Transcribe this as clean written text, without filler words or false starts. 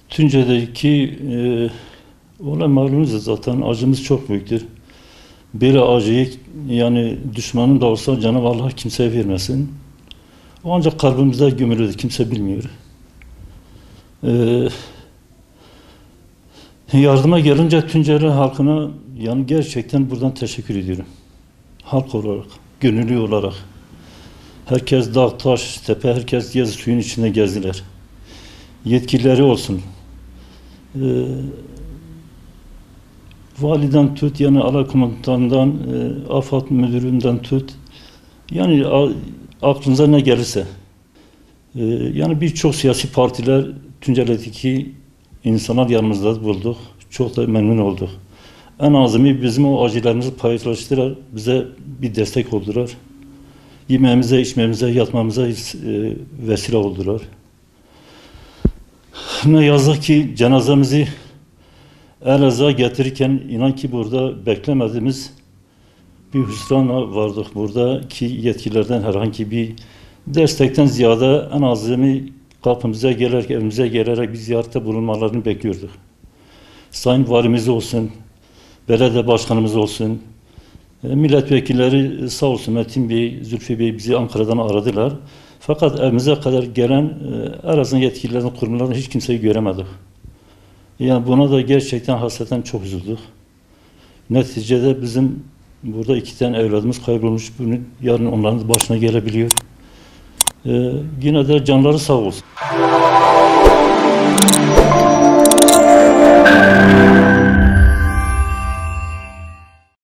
Tunceli'deki olay malumunuz zaten acımız çok büyüktür. Böyle acıyı yani düşmanın da olsa Cenab-ı Allah kimseye vermesin. O ancak kalbimizde gömülüdür, kimse bilmiyor. Yardıma gelince Tunceli halkına yani gerçekten buradan teşekkür ediyorum. Halk olarak, gönüllü olarak. Herkes dağ, taş, tepe, herkes suyun içinde gezdiler. Yetkilileri olsun. Validen tut, yani alay komutanından, AFAD müdüründen tut. Yani aklınıza ne gelirse. Yani birçok siyasi partiler Tunceli'deki insanlar yanımızda bulduk. Çok da memnun olduk. En azami bizim o acılarımızı paylaştılar. Bize bir destek oldular. Yemeğimize, içmemize, yatmamıza vesile oldular. Ne yazık ki cenazemizi Elazığ'a getirirken inan ki burada beklemediğimiz bir hüsranla vardık. Buradaki yetkililerden herhangi bir destekten ziyade en azami kapımıza gelerek, evimize gelerek bir ziyarette bulunmalarını bekliyorduk. Sayın Valimiz olsun, belediye başkanımız olsun, milletvekilleri sağ olsun Metin Bey, Zülfü Bey bizi Ankara'dan aradılar. Fakat evimize kadar gelen Elazığ yetkililerinin kurumlarını hiç kimseyi göremedik. Yani buna da gerçekten hasreten çok üzüldük. Neticede bizim burada 2 tane evladımız kaybolmuş. Bunu yarın onların başına gelebiliyor. Yine de canları sağ olsun.